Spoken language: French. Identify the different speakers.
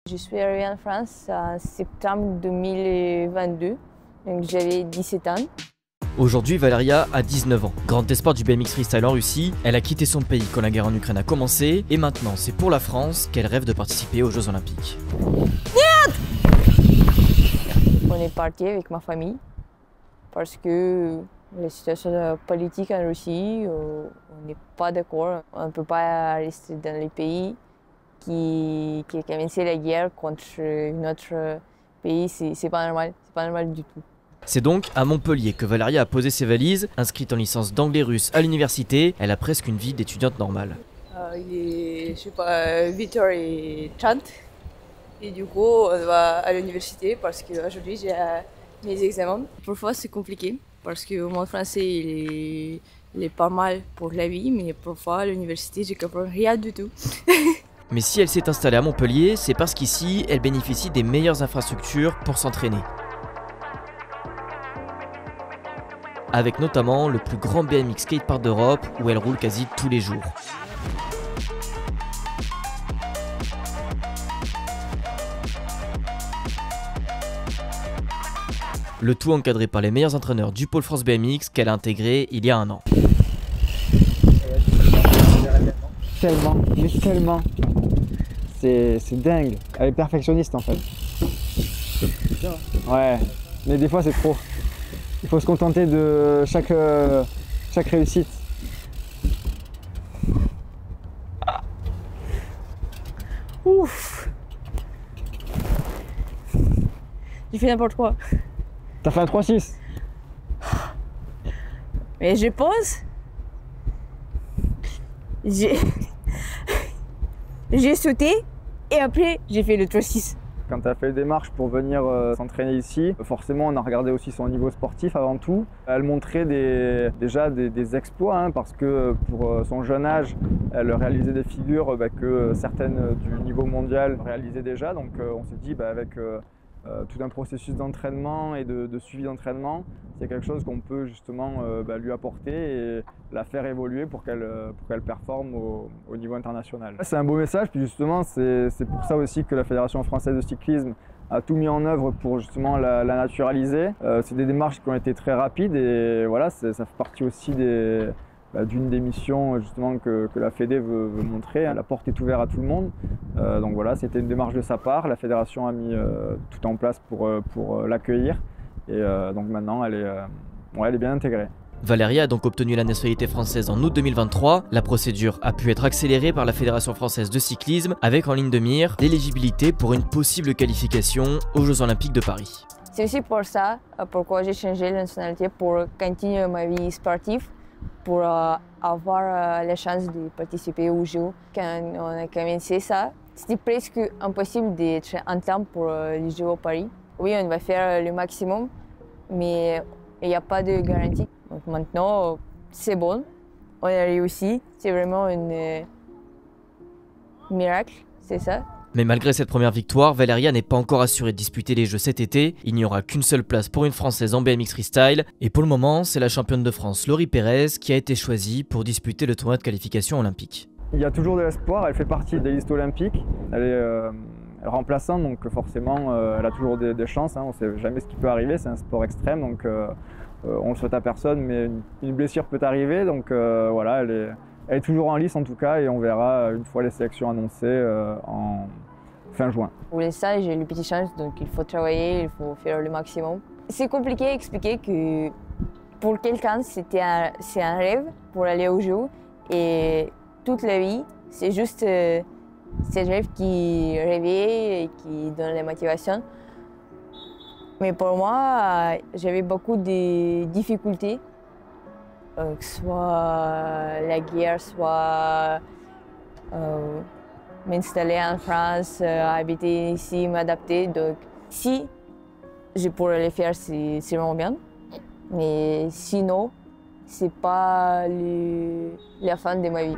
Speaker 1: Je suis arrivée en France en septembre 2022, donc j'avais 17 ans.
Speaker 2: Aujourd'hui, Valeria a 19 ans. Grande espoir du BMX freestyle en Russie, elle a quitté son pays quand la guerre en Ukraine a commencé et maintenant c'est pour la France qu'elle rêve de participer aux Jeux Olympiques.
Speaker 1: On est parti avec ma famille parce que la situation politique en Russie, on n'est pas d'accord. On ne peut pas rester dans les pays qui a commencé la guerre contre notre pays. C'est pas normal, c'est pas normal du tout.
Speaker 2: C'est donc à Montpellier que Valeria a posé ses valises. Inscrite en licence d'anglais-russe à l'université, elle a presque une vie d'étudiante normale.
Speaker 1: Il est, je sais pas, 8h30 et du coup on va à l'université parce qu'aujourd'hui j'ai mes examens. Parfois c'est compliqué parce que mon français il est pas mal pour la vie, mais parfois à l'université je comprends rien du tout.
Speaker 2: Mais si elle s'est installée à Montpellier, c'est parce qu'ici elle bénéficie des meilleures infrastructures pour s'entraîner. Avec notamment le plus grand BMX skatepark d'Europe où elle roule quasi tous les jours. Le tout encadré par les meilleurs entraîneurs du pôle France BMX qu'elle a intégré il y a un an.
Speaker 3: Tellement, mais tellement. C'est dingue. Elle est perfectionniste en fait. Ouais, mais des fois c'est trop. Il faut se contenter de chaque réussite. Ouf.
Speaker 1: J'ai fait n'importe quoi.
Speaker 3: T'as fait un 3-6.
Speaker 1: Mais je pose. J'ai sauté et après j'ai fait le 3-6.
Speaker 3: Quand elle a fait les démarches pour venir s'entraîner ici, forcément on a regardé aussi son niveau sportif avant tout. Elle montrait déjà des exploits hein, parce que pour son jeune âge, elle réalisait des figures que certaines du niveau mondial réalisaient déjà. Donc on s'est dit avec tout un processus d'entraînement et de suivi d'entraînement, c'est quelque chose qu'on peut justement lui apporter et la faire évoluer pour qu'elle performe au niveau international. C'est un beau message, puis justement c'est pour ça aussi que la Fédération française de cyclisme a tout mis en œuvre pour justement la naturaliser. C'est des démarches qui ont été très rapides et voilà, ça fait partie aussi d'une des missions justement que la Fédé veut montrer. La porte est ouverte à tout le monde. Donc voilà, c'était une démarche de sa part. La fédération a mis tout en place pour l'accueillir. Et donc maintenant, elle est bien intégrée.
Speaker 2: Valeria a donc obtenu la nationalité française en août 2023. La procédure a pu être accélérée par la Fédération française de cyclisme avec en ligne de mire l'éligibilité pour une possible qualification aux Jeux Olympiques de Paris.
Speaker 1: C'est aussi pour ça pourquoi j'ai changé la nationalité pour continuer ma vie sportive, pour avoir la chance de participer aux Jeux. Quand on a commencé ça, c'était presque impossible d'être en temps pour les Jeux à Paris. Oui, on va faire le maximum, mais il n'y a pas de garantie. Donc maintenant, c'est bon, on a réussi. C'est vraiment un miracle, c'est ça.
Speaker 2: Mais malgré cette première victoire, Valeria n'est pas encore assurée de disputer les Jeux cet été. Il n'y aura qu'une seule place pour une Française en BMX freestyle. Et pour le moment, c'est la championne de France, Laurie Pérez, qui a été choisie pour disputer le tournoi de qualification olympique.
Speaker 3: Il y a toujours de l'espoir, elle fait partie des listes olympiques. Elle est remplaçante, donc forcément, elle a toujours des chances. Hein. On ne sait jamais ce qui peut arriver, c'est un sport extrême, donc on ne le souhaite à personne, mais une blessure peut arriver. Donc voilà, elle est toujours en lice en tout cas, et on verra une fois les sélections annoncées en fin juin.
Speaker 1: Pour l'instant, j'ai une petite chance, donc il faut travailler, il faut faire le maximum. C'est compliqué d'expliquer que pour quelqu'un, c'est un rêve pour aller aux Jeux, et toute la vie, c'est juste ce rêve qui réveille et qui donne la motivation. Mais pour moi, j'avais beaucoup de difficultés, que ce soit la guerre, soit m'installer en France, habiter ici, m'adapter. Donc si je pourrais le faire, c'est vraiment bien. Mais sinon, c'est pas la fin de ma vie.